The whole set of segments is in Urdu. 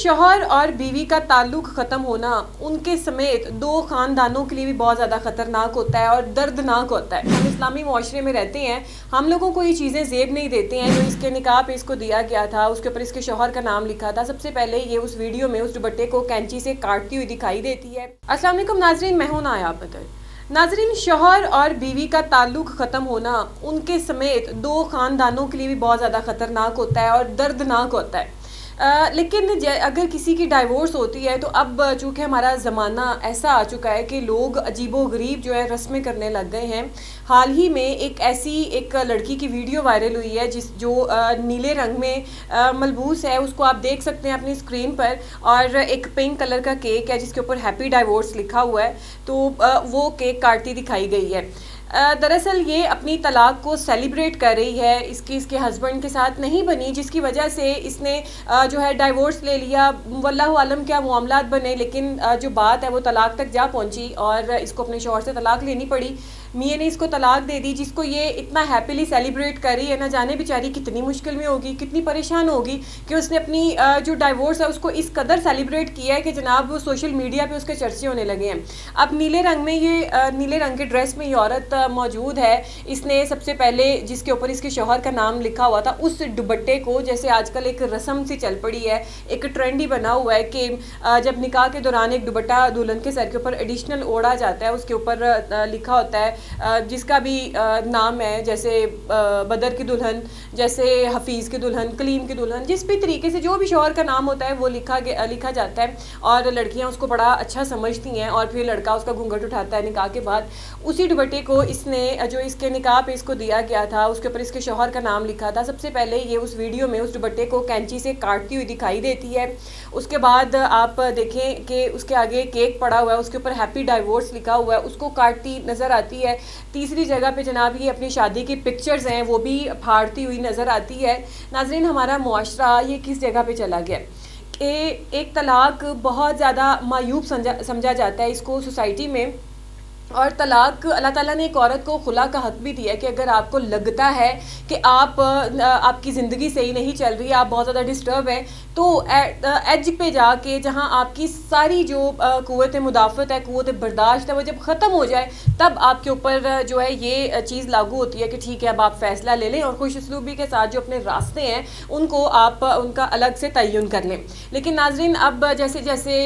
شوہر اور بیوی کا تعلق ختم ہونا ان کے سمیت دو خاندانوں کے لیے بھی بہت زیادہ خطرناک ہوتا ہے اور دردناک ہوتا ہے۔ ہم اسلامی معاشرے میں رہتے ہیں، ہم لوگوں کو یہ چیزیں زیب نہیں دیتے ہیں جو اس کے نکاح پہ اس کو دیا گیا تھا، اس کے اوپر اس کے شوہر کا نام لکھا تھا۔ سب سے پہلے یہ اس ویڈیو میں اس دوپٹے کو کینچی سے کاٹتی ہوئی دکھائی دیتی ہے۔ السلام علیکم ناظرین، میں ہوں نایا بدر۔ ناظرین، شوہر اور بیوی کا تعلق ختم ہونا ان کے سمیت دو خاندانوں کے لیے بھی بہت زیادہ خطرناک ہوتا ہے اور دردناک ہوتا ہے۔ لیکن اگر کسی کی ڈائیورس ہوتی ہے تو اب چونکہ ہمارا زمانہ ایسا آ چکا ہے کہ لوگ عجیب و غریب جو ہے رسمیں کرنے لگ گئے ہیں۔ حال ہی میں ایک لڑکی کی ویڈیو وائرل ہوئی ہے جو نیلے رنگ میں ملبوس ہے، اس کو آپ دیکھ سکتے ہیں اپنی اسکرین پر، اور ایک پنک کلر کا کیک ہے جس کے اوپر ہیپی ڈائیورس لکھا ہوا ہے، تو وہ کیک کاٹتی دکھائی گئی ہے۔ دراصل یہ اپنی طلاق کو سیلیبریٹ کر رہی ہے، اس کے ہسبینڈ کے ساتھ نہیں بنی، جس کی وجہ سے اس نے جو ہے ڈائیورس لے لیا۔ واللہ عالم کیا معاملات بنے، لیکن جو بات ہے وہ طلاق تک جا پہنچی اور اس کو اپنے شوہر سے طلاق لینی پڑی۔ میاں نے اس کو طلاق دے دی، جس کو یہ اتنا ہیپیلی سیلیبریٹ کر رہی ہے، نہ جانے بیچاری کتنی مشکل میں ہوگی، کتنی پریشان ہوگی کہ اس نے اپنی جو ڈائیورس ہے اس کو اس قدر سیلیبریٹ کیا ہے کہ جناب سوشل میڈیا پہ اس کے چرچے ہونے لگے ہیں۔ اب نیلے رنگ کے ڈریس میں یہ عورت موجود ہے، اس نے سب سے پہلے جس کے اوپر اس کے شوہر کا نام لکھا ہوا تھا اس دوپٹے کو، جیسے آج کل ایک رسم سی چل پڑی ہے، ایک ٹرینڈ ہی بنا ہوا ہے کہ جب نکاح کے دوران ایک دوپٹہ دلہن کے سر کے اوپر ایڈیشنل اوڑھا جاتا ہے، اس کے اوپر لکھا ہوتا ہے جس کا بھی نام ہے، جیسے بدر کی دلہن، جیسے حفیظ کی دلہن، کلیم کی دلہن، جس بھی طریقے سے جو بھی شوہر کا نام ہوتا ہے وہ لکھا جاتا ہے، اور لڑکیاں اس کو بڑا اچھا سمجھتی ہیں، اور پھر لڑکا اس کا گھونگھٹ اٹھاتا ہے نکاح کے بعد۔ اسی دوپٹے کو اس نے جو اس کے نکاح پہ اس کو دیا گیا تھا، اس کے اوپر اس کے شوہر کا نام لکھا تھا، سب سے پہلے یہ اس ویڈیو میں اس دوپٹے کو کینچی سے کاٹتی ہوئی دکھائی دیتی ہے۔ اس کے بعد آپ دیکھیں کہ اس کے آگے کیک پڑا ہوا ہے، اس کے اوپر ہیپی ڈائیورس لکھا ہوا ہے، اس کو کاٹتی نظر آتی ہے۔ تیسری جگہ پہ جناب یہ اپنی شادی کی پکچرز ہیں وہ بھی پھاڑتی ہوئی نظر آتی ہے۔ ناظرین، ہمارا معاشرہ یہ کس جگہ پہ چلا گیا کہ ایک طلاق بہت زیادہ معیوب سمجھا جاتا ہے اس کو سوسائٹی میں، اور طلاق اللہ تعالیٰ نے ایک عورت کو خلا کا حق بھی دیا کہ اگر آپ کو لگتا ہے کہ آپ کی زندگی صحیح نہیں چل رہی، آپ بہت زیادہ ڈسٹرب ہیں، تو ایج پہ جا کے جہاں آپ کی ساری جو قوت مدافعت ہے، قوت برداشت ہے، وہ جب ختم ہو جائے تب آپ کے اوپر جو ہے یہ چیز لاگو ہوتی ہے کہ ٹھیک ہے اب آپ فیصلہ لے لیں، اور خوش اسلوبی کے ساتھ جو اپنے راستے ہیں ان کو آپ ان کا الگ سے تعین کر لیں۔ لیکن ناظرین، اب جیسے جیسے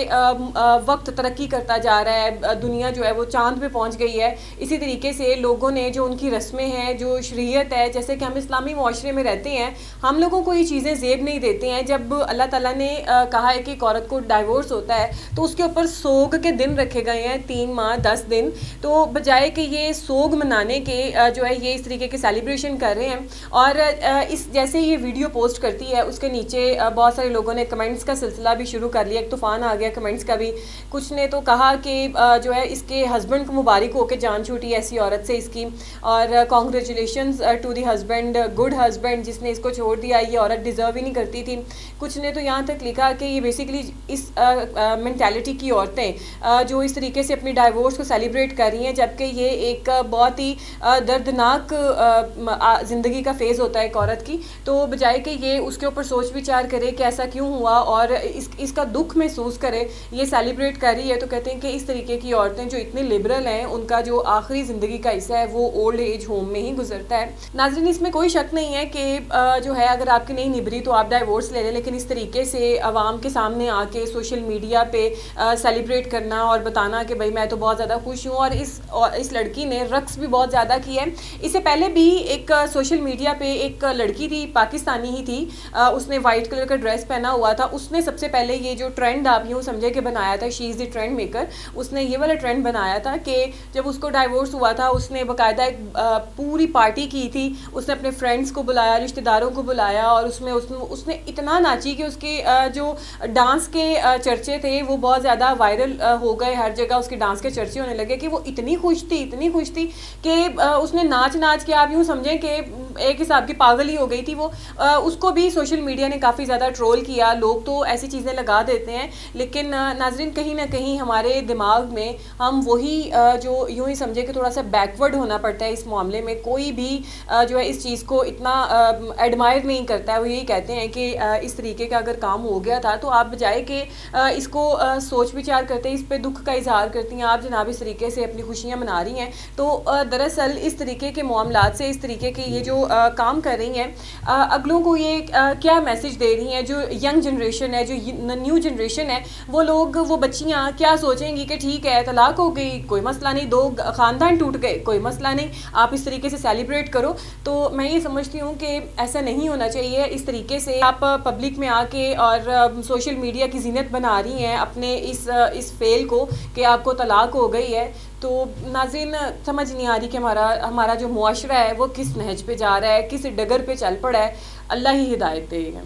وقت ترقی کرتا جا رہا ہے، دنیا جو ہے وہ چاند پہ پہنچ گئی ہے، اسی طریقے سے لوگوں نے جو ان کی رسمیں ہیں، جو شریعت ہے، جیسے کہ ہم اسلامی معاشرے میں رہتے ہیں، ہم لوگوں کو یہ چیزیں زیب نہیں دیتے ہیں۔ جب اللہ تعالیٰ نے کہا ہے کہ ایک عورت کو ڈائیورس ہوتا ہے تو اس کے اوپر سوگ کے دن رکھے گئے ہیں، 3 ماہ 10 دن، تو بجائے کہ یہ سوگ منانے کے جو ہے یہ اس طریقے کے سیلیبریشن کر رہے ہیں، اور اس جیسے یہ ویڈیو پوسٹ کرتی ہے اس کے نیچے بہت سارے لوگوں نے کمنٹس کا سلسلہ بھی شروع کر لیا، ایک طوفان آ گیا کمنٹس کا بھی۔ کچھ نے تو کہا کہ جو ہے اس کے ہسبینڈ کو مبارک ہو کے جان چھوٹی ایسی عورت سے اس کی، اور congratulations to the husband, good husband جس نے اس کو چھوڑ دیا، یہ عورت ڈیزرو ہی نہیں کرتی تھی۔ کچھ نے تو یہاں تک لکھا کہ یہ بیسیکلی اس مینٹیلٹی کی عورتیں جو اس طریقے سے اپنی ڈائیورس کو سیلیبریٹ کر رہی ہیں، جبکہ یہ ایک بہت ہی دردناک زندگی کا فیز ہوتا ہے ایک عورت کی، تو بجائے کہ یہ اس کے اوپر سوچ وچار کرے کہ ایسا کیوں ہوا اور اس کا دکھ محسوس کرے، یہ سیلیبریٹ کر رہی ہے، تو کہتے ہیں کہ اس طریقے کی عورتیں جو اتنے لبرل ہیں ان کا جو آخری زندگی کا حصہ ہے وہ اولڈ ایج ہوم میں ہی گزرتا ہے۔ ناظرین، اس میں کوئی شک نہیں ہے کہ جو ہے اگر آپ کی نہیں نبری تو آپ ڈائیورس لے لیں، لیکن اس طریقے سے عوام کے سامنے آ کے سوشل میڈیا پہ سیلیبریٹ کرنا اور بتانا کہ بھائی میں تو بہت زیادہ خوش ہوں، اور اس لڑکی نے رقص بھی بہت زیادہ کی ہے۔ اس سے پہلے بھی ایک سوشل میڈیا پہ ایک لڑکی تھی، پاکستانی ہی تھی، اس نے وائٹ کلر کا ڈریس پہنا ہوا تھا، اس نے سب سے پہلے یہ جو ٹرینڈ آپ یوں سمجھے کہ بنایا تھا، شی از دی ٹرینڈ میکر، اس نے یہ والا ٹرینڈ بنایا تھا کہ جب اس کو ڈائیورس ہوا تھا اس نے باقاعدہ ایک پوری پارٹی کی تھی، اس نے اپنے فرینڈس کو بلایا، رشتہ داروں کو بلایا، اور اس نے اتنا ناچی کہ اس کے جو ڈانس کے چرچے تھے وہ بہت زیادہ وائرل ہو گئے، ہر جگہ اس کے ڈانس کے چرچے ہونے لگے کہ وہ اتنی خوش تھی کہ اس نے ناچ کے آپ یوں سمجھیں کہ ایک حساب کی پاگل ہی ہو گئی تھی وہ۔ اس کو بھی سوشل میڈیا نے کافی زیادہ ٹرول کیا، لوگ تو ایسی چیزیں لگا دیتے ہیں، لیکن ناظرین کہیں نہ کہیں ہمارے دماغ میں ہم وہی جو یوں ہی سمجھے کہ تھوڑا سا بیکورڈ ہونا پڑتا ہے اس معاملے میں. کوئی بھی جو ہے اس چیز کو اتنا ایڈمائر نہیں کرتا ہے. وہ یہی کہتے ہیں کہ اس طریقے کا اگر کام ہو گیا تھا تو آپ بجائے کہ اس کو سوچ وچار کرتے ہیں, اس پہ دکھ کا اظہار کرتی ہیں, آپ جناب اس طریقے سے اپنی خوشیاں منا رہی ہیں. تو دراصل اس طریقے کے معاملات سے, اس طریقے کے یہ جو کام کر رہی ہیں, اگلوں کو یہ کیا میسج دے رہی ہیں. جو ینگ جنریشن ہے, جو نیو جنریشن ہے, وہ لوگ, وہ بچیاں کیا سوچیں گی کہ ٹھیک ہے طلاق ہو گئی کوئی مسئلہ نہیں, دو خاندان ٹوٹ گئے کوئی مسئلہ نہیں, آپ اس طریقے سے سیلیبریٹ کرو. تو میں یہ سمجھتی ہوں کہ ایسا نہیں ہونا چاہیے. اس طریقے سے آپ پبلک میں آ کے اور سوشل میڈیا کی زینت بنا رہی ہیں اپنے اس فیل کو کہ آپ کو طلاق ہو گئی ہے. تو ناظرین, سمجھ نہیں آ رہی کہ ہمارا جو معاشرہ ہے وہ کس نہج پہ جا رہا ہے, کس ڈگر پہ چل پڑا ہے. اللہ ہی ہدایت دے گا.